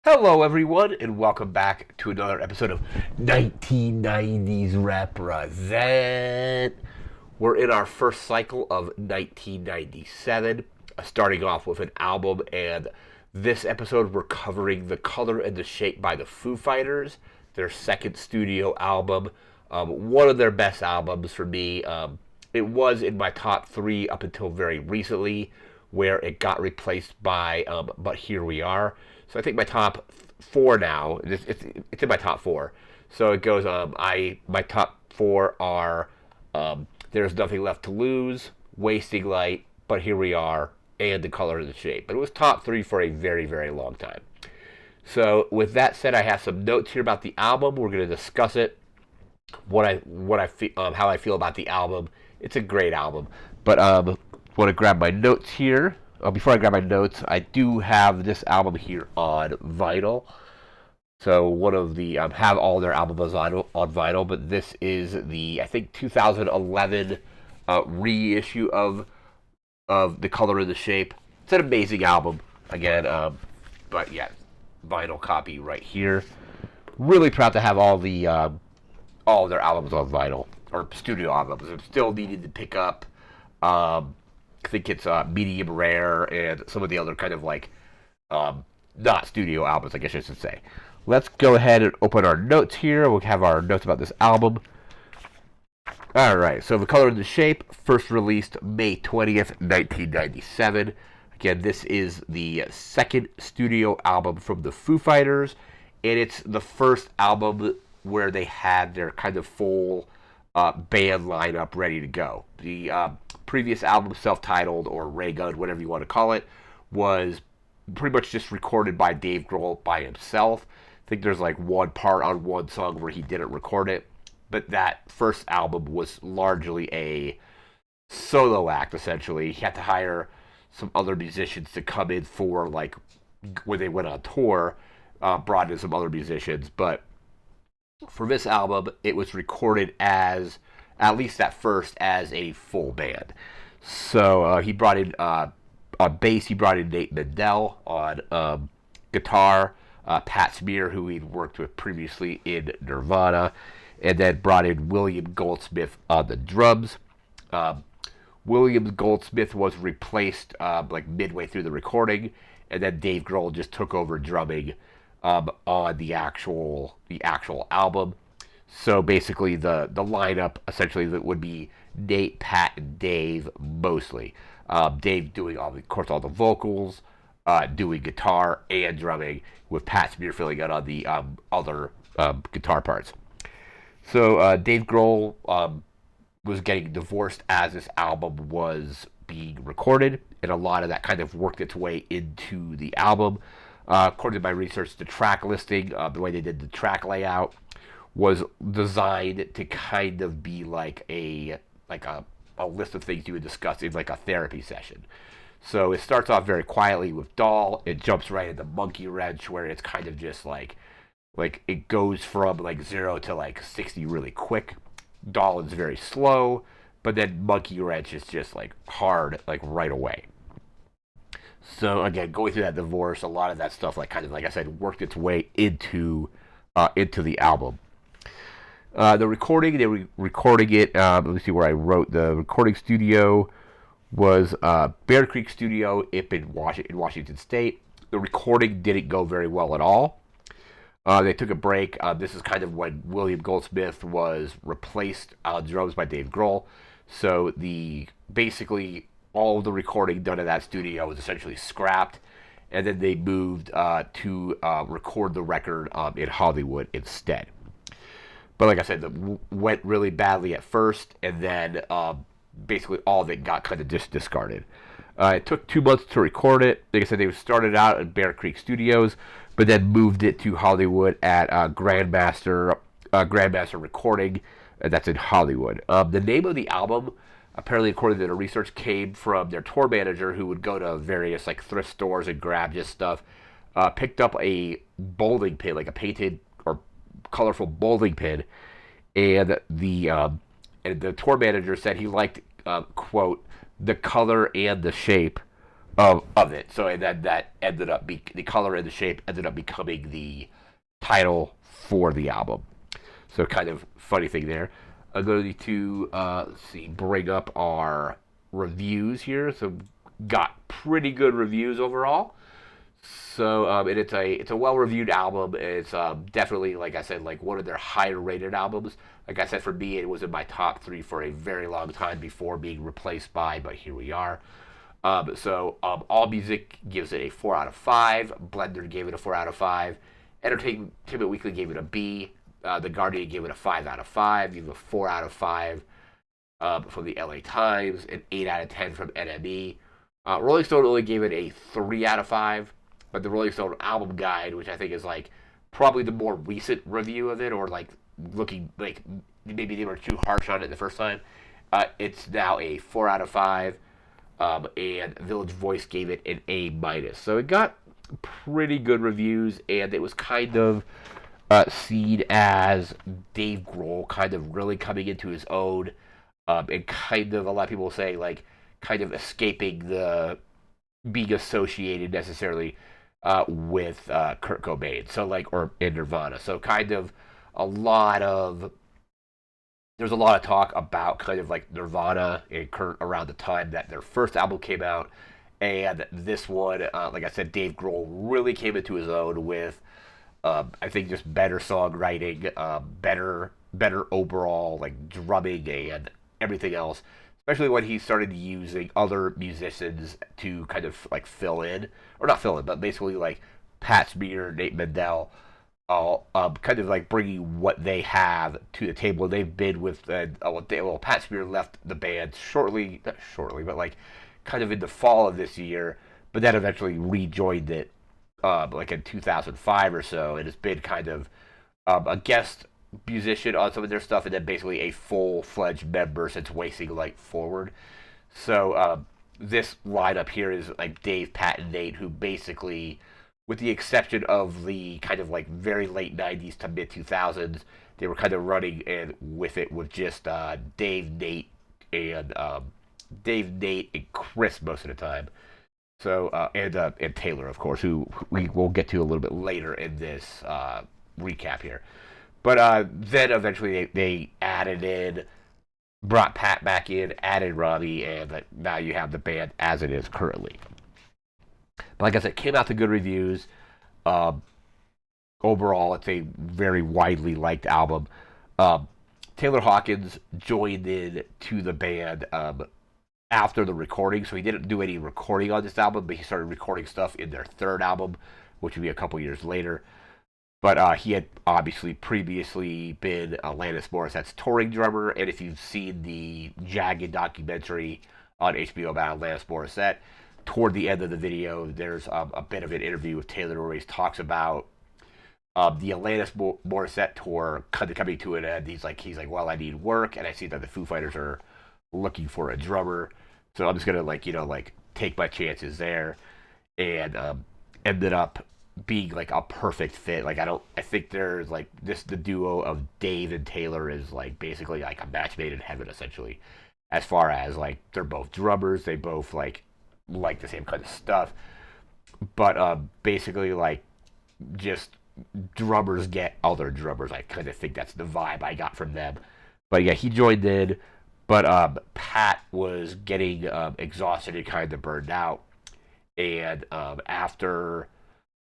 Hello, everyone, and welcome back to another episode of 1990's Represent. We're in our first cycle of 1997, starting off with an album, and this episode we're covering The Color and the Shape by the Foo Fighters, their second studio album, one of their best albums for me. It was in my top three up until very recently, where it got replaced by But Here We Are. So I think my top four now. It's in my top four. So it goes. My top four are There's Nothing Left to Lose, Wasting Light, But Here We Are, and The Color and the Shape. But it was top three for a very, very long time. So with that said, I have some notes here about the album. We're going to discuss it. How I feel about the album. It's a great album. But want to grab my notes here. Before I grab my notes, I do have this album here on vinyl. So one of the have all their albums on vinyl, but this is the I think 2011 reissue of The Color and the Shape. It's an amazing album again, but yeah, vinyl copy right here. Really proud to have all of their albums on vinyl or studio albums. I'm still needing to pick up. I think it's medium rare and some of the other kind of like not studio albums, I guess I should say. Let's go ahead and open our notes here. We'll have our notes about this album. Alright, so The Color and the Shape, first released May 20th, 1997. Again, this is the second studio album from the Foo Fighters, and it's the first album where they had their kind of full band lineup ready to go. The previous album, self-titled or Ray Gun, whatever you want to call it, was pretty much just recorded by Dave Grohl by himself. I think there's like one part on one song where he didn't record it, but that first album was largely a solo act, essentially. He had to hire some other musicians to come in for, like, when they went on tour, brought in some other musicians, but for this album, it was recorded as, at least at first, as a full band. So he brought in, on bass, he brought in Nate Mendel. On guitar, Pat Smear, who he'd worked with previously in Nirvana. And then brought in William Goldsmith on the drums. William Goldsmith was replaced like midway through the recording, and then Dave Grohl just took over drumming on the actual album. So basically, the lineup essentially that would be Nate, Pat, and Dave mostly. Dave doing all the vocals, doing guitar and drumming, with Pat Smear filling in on the other guitar parts. So Dave Grohl was getting divorced as this album was being recorded, and a lot of that kind of worked its way into the album. According to my research, the track listing, the way they did the track layout, was designed to kind of be like a list of things you would discuss in like a therapy session. So it starts off very quietly with Doll. It jumps right into Monkey Wrench, where it's kind of just like it goes from like 0 to like 60 really quick. Doll is very slow, but then Monkey Wrench is just like hard, like right away. So again, going through that divorce, a lot of that stuff, like kind of like I said, worked its way into the album. The recording, they were recording it. Let me see where I wrote. The recording studio was Bear Creek Studio in Washington State. The recording didn't go very well at all. They took a break. This is kind of when William Goldsmith was replaced on drums by Dave Grohl. So basically all of the recording done in that studio was essentially scrapped, and then they moved to record the record in Hollywood instead. But like I said, it went really badly at first, and then basically all of it got kind of just discarded. It took 2 months to record it. Like I said, they started out at Bear Creek Studios, but then moved it to Hollywood at Grandmaster Recording, and that's in Hollywood. The name of the album, apparently according to the research, came from their tour manager, who would go to various like thrift stores and grab just stuff. Picked up a bowling pin, like a painted or colorful bowling pin, and the tour manager said he liked quote, the color and the shape of it. So and then that ended up the color and the shape ended up becoming the title for the album. So kind of funny thing there. I'm going to let's see, bring up our reviews here. So got pretty good reviews overall. So and it's a well reviewed album. It's definitely, like I said, like one of their higher rated albums. Like I said, for me, it was in my top three for a very long time before being replaced by. But here we are. All Music gives it a 4 out of 5. Blender gave it a 4 out of 5. Entertainment Weekly gave it a B. The Guardian gave it a 5 out of 5. Gave it a 4 out of 5 from the LA Times, an 8 out of 10 from NME. Rolling Stone only gave it a 3 out of 5, but the Rolling Stone album guide, which I think is like probably the more recent review of it, or like looking like maybe they were too harsh on it the first time, it's now a 4 out of 5. And Village Voice gave it an A minus. So it got pretty good reviews, and it was kind of seen as Dave Grohl kind of really coming into his own, and kind of a lot of people say like kind of escaping the being associated necessarily with Kurt Cobain. So like or in Nirvana. So kind of a lot of there's a lot of talk about kind of like Nirvana and Kurt around the time that their first album came out, and this one, like I said, Dave Grohl really came into his own with, I think, just better songwriting, better overall like drumming and everything else. Especially when he started using other musicians to kind of like fill in, or not fill in, but basically like Pat Smear, Nate Mendel, all kind of like bringing what they have to the table. They've been with Pat Smear left the band shortly, not shortly, but like kind of in the fall of this year, but then eventually rejoined it like in 2005 or so, and has been kind of a guest musician on some of their stuff, and then basically a full-fledged member since Wasting Light forward. So this lineup here is like Dave, Pat, and Nate, who basically, with the exception of the kind of like very late 90s to mid 2000s, they were kind of running and with it with just Dave, Nate, and Chris most of the time. So and Taylor, of course, who we will get to a little bit later in this recap here. But then eventually they added in, brought Pat back in, added Robbie, and now you have the band as it is currently. But like I said, came out to good reviews. Um, Overall, it's a very widely liked album. Um, Taylor Hawkins joined in to the band after the recording, so he didn't do any recording on this album, but he started recording stuff in their third album, which would be a couple years later. But he had obviously previously been Alanis Morissette's touring drummer, and if you've seen the Jagged documentary on HBO about Alanis Morissette, toward the end of the video, there's a bit of an interview with Taylor where he talks about the Alanis Morissette tour kind of coming to an end. He's like, well, I need work, and I see that the Foo Fighters are looking for a drummer, so I'm just gonna like take my chances there, and ended up being like a perfect fit. I think there's like the duo of Dave and Taylor is like basically like a match made in heaven essentially, as far as like they're both drummers, they both like the same kind of stuff, but basically like just drummers get other drummers. I kind of think that's the vibe I got from them. But yeah, he joined in, but Pat was getting exhausted and kind of burned out, and after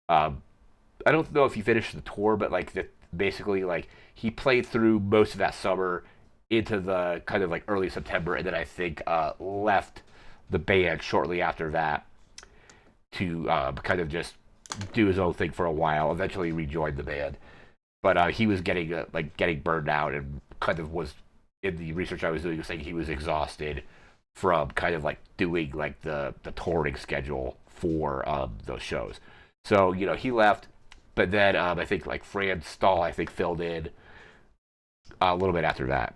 I don't know if he finished the tour, but basically like he played through most of that summer into the kind of like early September, and then I think left the band shortly after that to kind of just do his own thing for a while. Eventually rejoined the band, but he was getting burned out, and kind of was in the research I was doing was saying he was exhausted from kind of like doing like the touring schedule for those shows. So he left, but then I think like Fran Stahl filled in a little bit after that.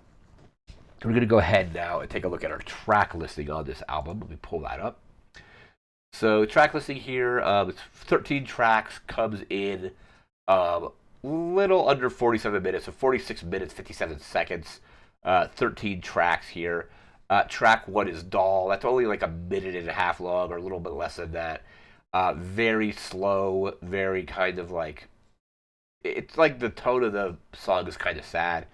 We're gonna go ahead now and take a look at our track listing on this album. Let me pull that up. So track listing here, it's 13 tracks, comes in little under 47 minutes, so 46 minutes 57 seconds. 13 tracks here. Track 1 is Doll. That's only like a minute and a half long, or a little bit less than that. Very slow, very kind of like, it's like the tone of the song is kind of sad.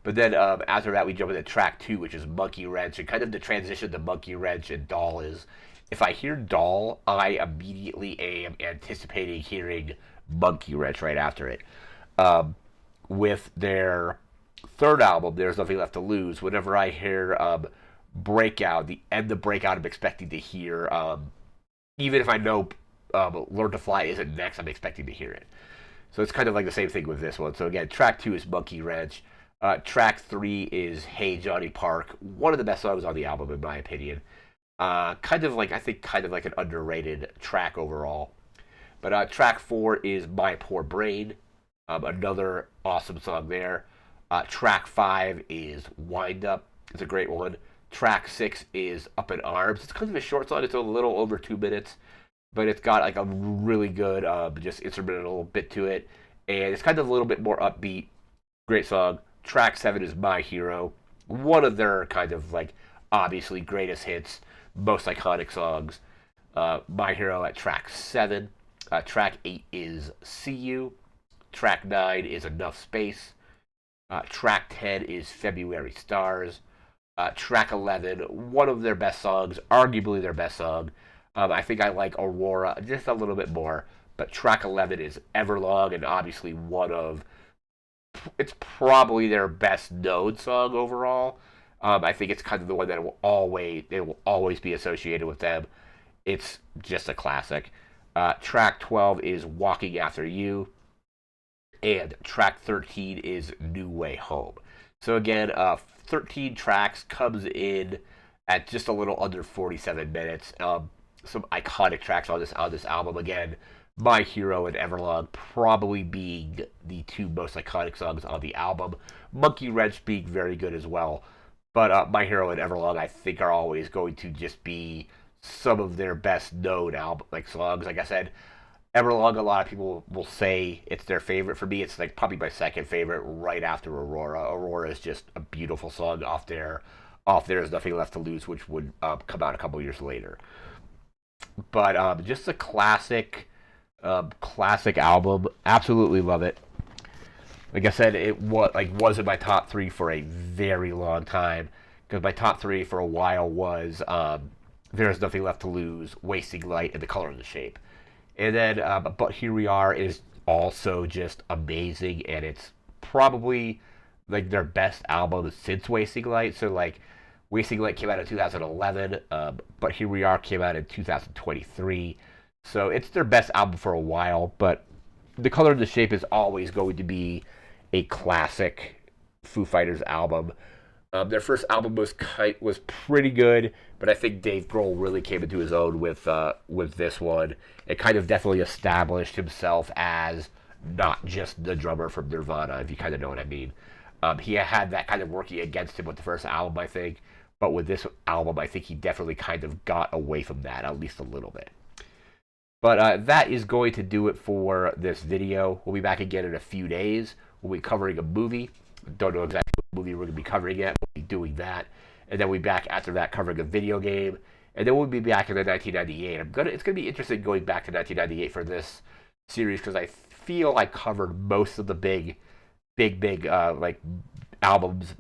But then after that, we jump into track 2, which is Monkey Wrench, and kind of the transition to Monkey Wrench and Doll is, if I hear Doll, I immediately am anticipating hearing Monkey Wrench right after it. Um, with their third album, There's Nothing Left to Lose, whenever I hear Breakout, the end of Breakout, I'm expecting to hear, even if I know Learn to Fly isn't next, I'm expecting to hear it. So it's kind of like the same thing with this one. So again, track 2 is Monkey Wrench. Track 3 is Hey Johnny Park, one of the best songs on the album in my opinion. Kind of like, I think kind of like an underrated track overall. But track 4 is My Poor Brain, another awesome song there. Track 5 is Wind Up. It's a great one. Track 6 is Up in Arms. It's kind of a short song. It's a little over 2 minutes, but it's got like a really good just instrumental bit to it, and it's kind of a little bit more upbeat. Great song. Track 7 is My Hero, one of their kind of like obviously greatest hits, most iconic songs. My Hero at track 7. Track 8 is See You. Track 9 is Enough Space. Track 10 is February Stars. Track 11, one of their best songs, arguably their best song. I think I like Aurora just a little bit more, but track 11 is Everlong, and obviously it's probably their best known song overall. I think it's kind of the one that will always be associated with them. It's just a classic. Track 12 is Walking After You, and track 13 is New Way Home. So again, 13 tracks, comes in at just a little under 47 minutes. Some iconic tracks on this album. Again, My Hero and Everlong probably being the two most iconic songs on the album. Monkey Wrench being very good as well. But My Hero and Everlong, I think, are always going to just be some of their best known songs. Like I said, Everlong, a lot of people will say it's their favorite. For me, it's like probably my second favorite, right after Aurora. Aurora is just a beautiful song off There's Nothing Left to Lose, which would come out a couple years later. But just a classic album. Absolutely love it. Like I said, it was in my top 3 for a very long time, because my top 3 for a while was There's Nothing Left to Lose, Wasting Light, and The Color and the Shape. And then But Here We Are is also just amazing, and it's probably like their best album since Wasting Light. So like Wasting Light came out in 2011, but Here We Are came out in 2023. So it's their best album for a while, but The Color and the Shape is always going to be a classic Foo Fighters album. Their first album was pretty good, but I think Dave Grohl really came into his own with this one. It kind of definitely established himself as not just the drummer from Nirvana, if you kind of know what I mean. He had that kind of working against him with the first album, I think, but with this album, I think he definitely kind of got away from that, at least a little bit. But that is going to do it for this video. We'll be back again in a few days. We'll be covering a movie. Don't know exactly what movie we're going to be covering yet. We'll be doing that. And then we'll be back after that covering a video game. And then we'll be back in the 1998. It's going to be interesting going back to 1998 for this series, because I feel I covered most of the big like albums,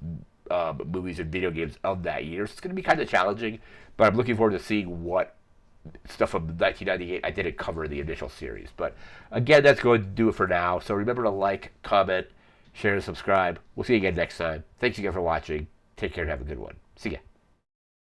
movies, and video games of that year. So it's going to be kind of challenging, but I'm looking forward to seeing what stuff from 1998 I didn't cover in the initial series. But again, that's going to do it for now. So remember to like, comment, share, and subscribe. We'll see you again next time. Thanks again for watching. Take care and have a good one. See ya.